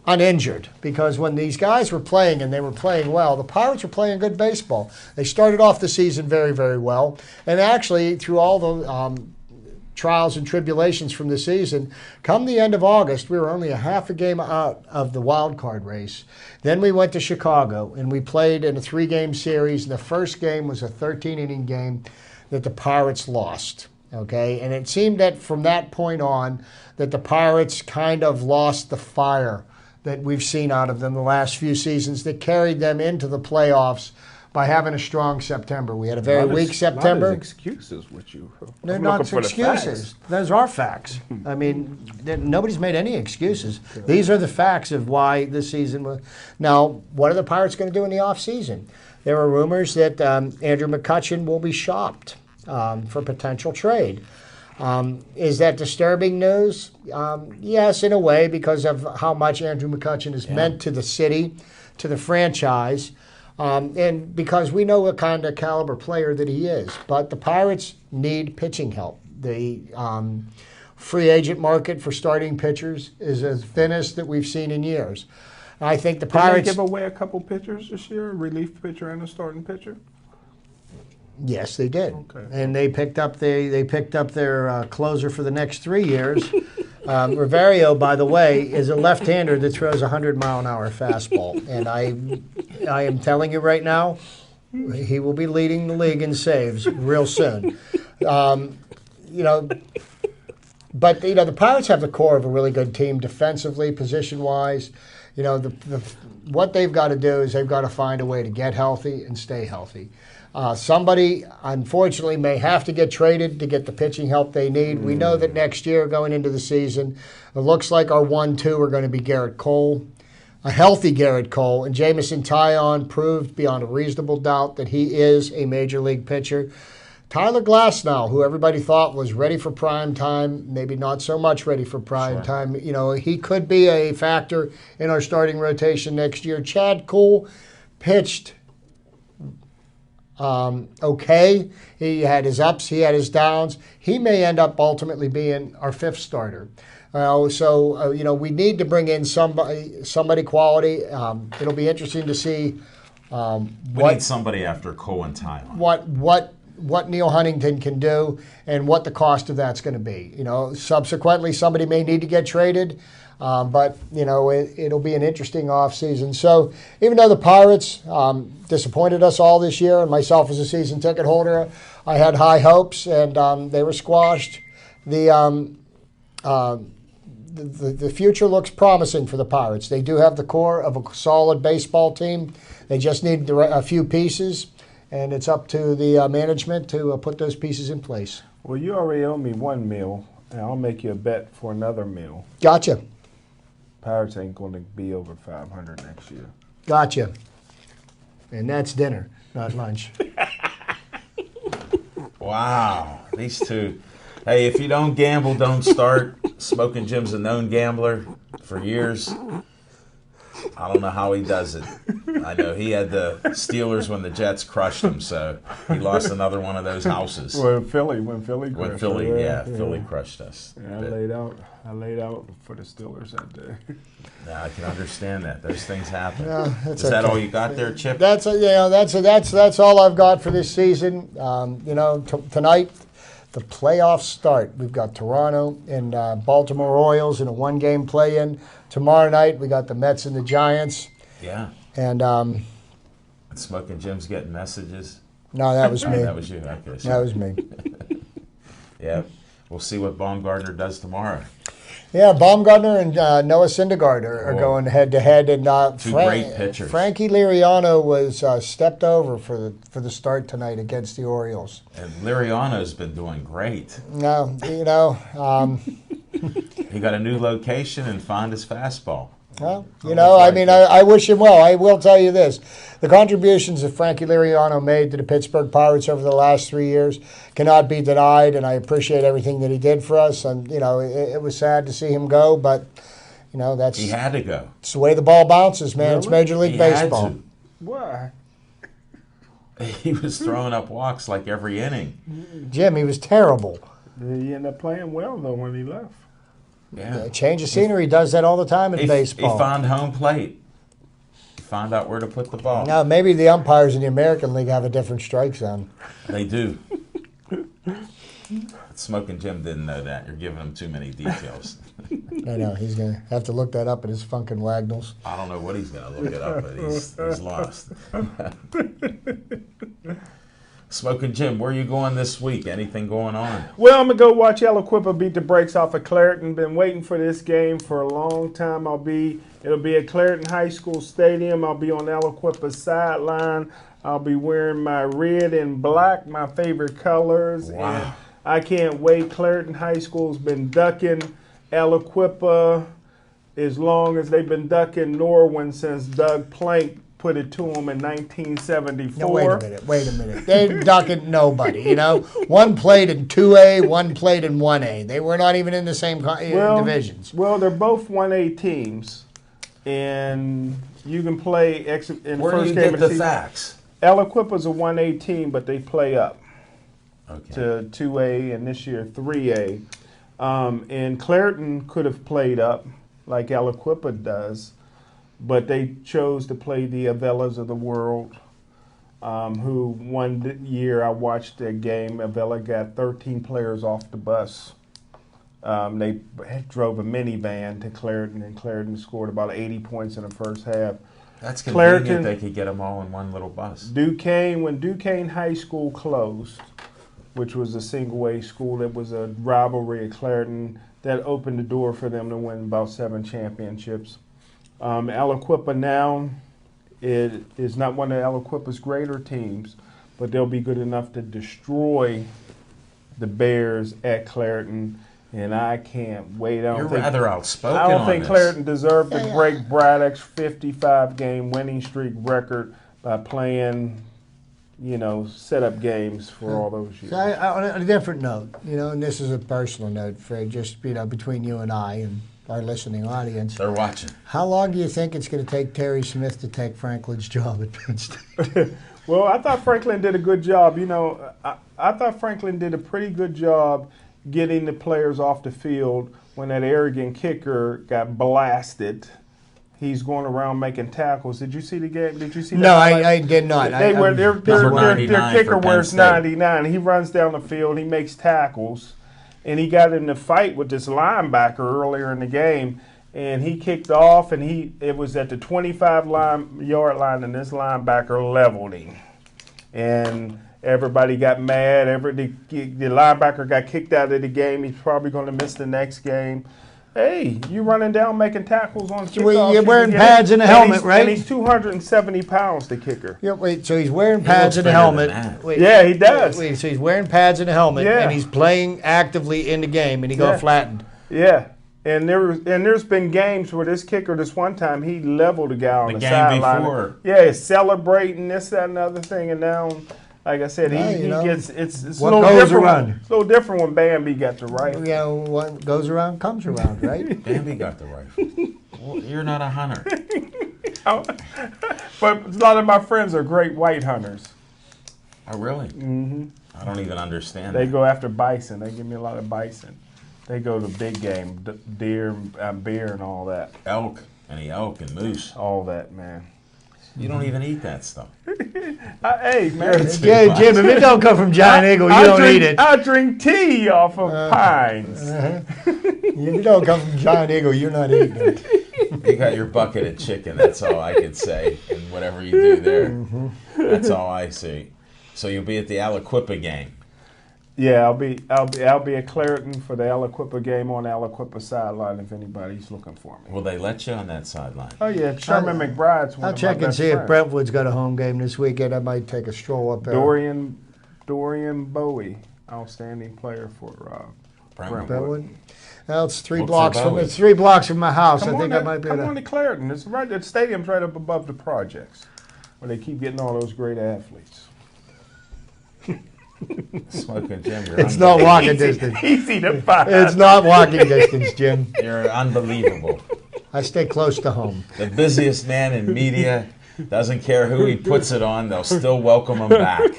uninjured, because when these guys were playing and they were playing well, the Pirates were playing good baseball. They started off the season very, very well, and actually through all the trials and tribulations from the season, come the end of August, we were only a half a game out of the wild card race. Then we went to Chicago and we played in a 3-game series, and the first game was a 13-inning game that the Pirates lost. Okay, and it seemed that from that point on that the Pirates kind of lost the fire that we've seen out of them the last few seasons that carried them into the playoffs by having a strong September. We had a very weak September. Not as excuses with you. They're not excuses. Those are facts. I mean, nobody's made any excuses. These are the facts of why this season was. Now, what are the Pirates going to do in the offseason? There are rumors that Andrew McCutchen will be shopped for potential trade. Is that disturbing news? Yes, in a way, because of how much Andrew McCutchen has meant to the city, to the franchise, and because we know what kind of caliber player that he is. But the Pirates need pitching help. The free agent market for starting pitchers is as thinnest that we've seen in years. I think the Pirates... Did they give away a couple pitchers this year, a relief pitcher and a starting pitcher? Yes, they did. Okay. And they picked up their closer for the next 3 years. Riverio, by the way, is a left-hander that throws a 100-mile-an-hour fastball. And I am telling you right now, he will be leading the league in saves real soon. But the Pirates have the core of a really good team defensively, position-wise. What they've got to do is they've got to find a way to get healthy and stay healthy. Somebody, unfortunately, may have to get traded to get the pitching help they need. We know that next year, going into the season, it looks like our 1-2 are going to be Garrett Cole, a healthy Garrett Cole, and Jameson Taillon proved beyond a reasonable doubt that he is a major league pitcher. Tyler Glasnow, who everybody thought was ready for prime time, maybe not so much ready for prime time. You know, he could be a factor in our starting rotation next year. Chad Kuhl pitched okay. He had his ups, he had his downs. He may end up ultimately being our 5th starter. You know, we need to bring in somebody quality. It'll be interesting to see We need somebody after Cole and Tyler. What Neil Huntington can do and what the cost of that's going to be. You know, subsequently somebody may need to get traded, but you know it'll be an interesting offseason. So even though the Pirates disappointed us all this year, and myself as a season ticket holder, I had high hopes and they were squashed. The future looks promising for the Pirates. They do have the core of a solid baseball team. They just need a few pieces. And it's up to the management to put those pieces in place. Well, you already owe me one meal, and I'll make you a bet for another meal. Gotcha. Pirates ain't going to be over 500 next year. Gotcha. And that's dinner, not lunch. Wow, these two. Hey, if you don't gamble, don't start. Smoking Jim's a known gambler for years. I don't know how he does it. I know he had the Steelers when the Jets crushed him, so he lost another one of those houses. When Philly crushed Philly crushed us. Yeah, I laid out for the Steelers that day. Yeah, I can understand that. Those things happen. Yeah, Is that all you got there, Chip? That's all I've got for this season. You know, tonight the playoffs start. We've got Toronto and Baltimore Orioles in a 1-game play-in. Tomorrow night we got the Mets and the Giants. Yeah. And Smoking Jim's getting messages. no, that was me. That was you. Okay. That was me. Yeah. We'll see what Baumgartner does tomorrow. Yeah, Baumgartner and Noah Syndergaard are Cool. going head-to-head. And Two great pitchers. Frankie Liriano was stepped over for the start tonight against the Orioles. And Liriano's been doing great. No, you know, He got a new location and found his fastball. well, you know, I mean, I wish him well. I will tell you this. The contributions that Frankie Liriano made to the Pittsburgh Pirates over the last 3 years cannot be denied, and I appreciate everything that he did for us. And, you know, it was sad to see him go, but, you know, He had to go. it's the way the ball bounces, man. It's Really? Major League He had Baseball. to. Why? He was throwing up walks like every inning. Jim, he was terrible. He ended up playing well, though, when he left. Yeah. A change of scenery does that all the time in He baseball. found home plate. He found out where to put the ball. Now, maybe the umpires in the American League have a different strike zone. They do. Smoking Jim didn't know that. You're giving him too many details. I know, he's going to have to look that up at his Funkin' Wagnalls. I don't know what he's going to look it up, but he's lost. Smoking Jim, where are you going this week? Anything going on? Well, I'm going to go watch Aliquippa beat the brakes off of Clareton. Been waiting for this game for a long time. It'll be at Clareton High School Stadium. I'll be on Aliquippa's sideline. I'll be wearing my red and black, my favorite colors. Wow. And I can't wait. Clareton High School's been ducking Aliquippa as long as they've been ducking Norwin since Doug Plank put it to them in 1974. No, wait a minute. They're ducking nobody, you know. One played in 2A, one played in 1A. They were not even in the same divisions. Well, they're both 1A teams, and you can play in Where do first you game get of the the season. facts? Aliquippa's a 1A team, but they play up Okay. to 2A and this year 3A. And Clareton could have played up like Aliquippa does, but they chose to play the Avellas of the world, who one year I watched their game. Avella got 13 players off the bus. They drove a minivan to Clareton, and Clareton scored about 80 points in the first half. That's convenient. Clareton- They could get them all in one little bus. Duquesne, when Duquesne High School closed, which was a single-A school, it was a rivalry at Clareton that opened the door for them to win about 7 championships. Aliquippa now is not one of Aliquippa's greater teams, but they'll be good enough to destroy the Bears at Clareton, and I can't wait. You're rather outspoken I don't on think this. Clareton deserved to break Braddock's 55-game winning streak record by playing set up games for all those years. So on a different note, and this is a personal note, Fred, just between you and I and our listening audience. They're watching. How long do you think it's going to take Terry Smith to take Franklin's job at Penn State? Well, I thought Franklin did a good job. I thought Franklin did a pretty good job getting the players off the field when that arrogant kicker got blasted. He's going around making tackles. Did you see the game? Did you see that? No, I did not. Their kicker for Penn wears State. 99. He runs down the field. He makes tackles. And he got in a fight with this linebacker earlier in the game. And he kicked off, and it was at the 25-yard line, and this linebacker leveled him. And everybody got mad. The linebacker got kicked out of the game. He's probably going to miss the next game. Hey, you running down making tackles on kickoff. You're wearing pads and a helmet, right? And he's 270 pounds, the kicker. Yeah, wait, so he's wearing pads and a helmet. Wait, yeah, he does. Wait, so he's wearing pads and a helmet, and he's playing actively in the game, and he got flattened. Yeah. And there's been games where this kicker, this one time, he leveled a guy on the sideline. Before. Yeah, he's celebrating this, that, and the other thing, and now, like I said, he gets it's a what little goes different. around. It's a little different when Bambi got the right. Yeah, what goes around comes around, right? Bambi got the rifle. Well, you're not a hunter. But a lot of my friends are great white hunters. Oh, really? Mm-hmm. I don't even understand. They go after bison. They give me a lot of bison. They go to big game, deer, bear, and all that. Elk, and moose. All that, man. You don't even eat that stuff. Hey, man. Yeah, Jim, if it don't come from Giant Eagle, you don't eat it. I drink tea off of pines. If you don't come from Giant Eagle, you're not eating it. You got your bucket of chicken. That's all I could say. And whatever you do there, that's all I see. So you'll be at the Aliquippa game. Yeah, I'll be at Clareton for the Aliquippa game on the Aliquippa sideline if anybody's looking for me. Will they let you on that sideline? Oh yeah, Sherman McBride's one I'll of my check and best see if friends. Brentwood's got a home game this weekend. I might take a stroll up there. Dorian Bowie, outstanding player for Brentwood. Well, it's three What's blocks the from Bowie? it's 3 blocks from my house. Come I think on, I might be come able on to. to Clareton. It's right. The stadium's right up above the projects, where they keep getting all those great athletes. Smoking Jim, you're It's not walking distance. Easy to find. It's not walking distance, Jim. You're unbelievable. I stay close to home. The busiest man in media doesn't care who he puts it on; they'll still welcome him back.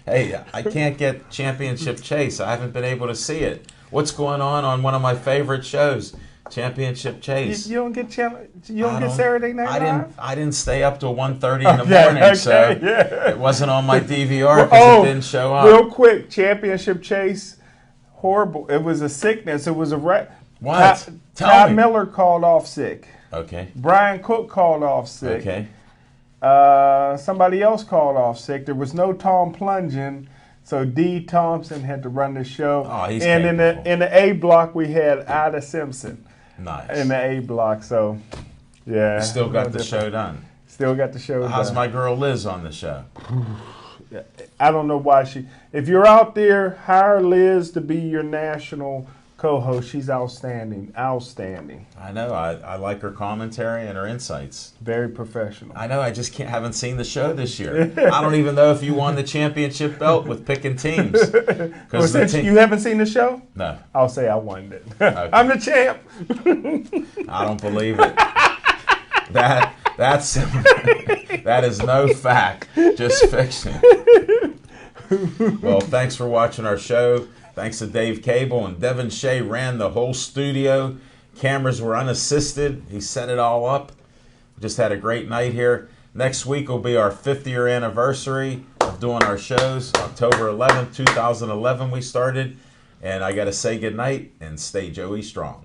Hey, I can't get Championship Chase. I haven't been able to see it. What's going on one of my favorite shows, Championship Chase? You don't get Saturday Night Live? I didn't stay up till 1:30 in the morning, so it wasn't on my DVR because it didn't show up. Real quick, Championship Chase, horrible. It was a sickness. It was a What? Tell Ty me. Miller called off sick. Okay. Brian Cook called off sick. Okay. Somebody else called off sick. There was no Tom Plungin, so D. Thompson had to run the show. Oh, he's and capable. in the A block we had Ida Simpson Nice. in the A block. So yeah, You still got no the different. show done. Still got the show. How's done. my girl Liz on the show? I don't know why she. If you're out there, hire Liz to be your national co-host. She's outstanding. Outstanding. I know. I like her commentary and her insights. Very professional. I know. I just haven't seen the show this year. I don't even know if you won the championship belt with picking teams. Well, since you haven't seen the show, No, I'll say I won it. Okay. I'm the champ. I don't believe it. That's that is no fact, just fiction. Well, thanks for watching our show. Thanks to Dave Cable and Devin Shea ran the whole studio. Cameras were unassisted. He set it all up. We just had a great night here. Next week will be our 5th year anniversary of doing our shows. October 11th, 2011 we started. And I got to say goodnight and stay Joey strong.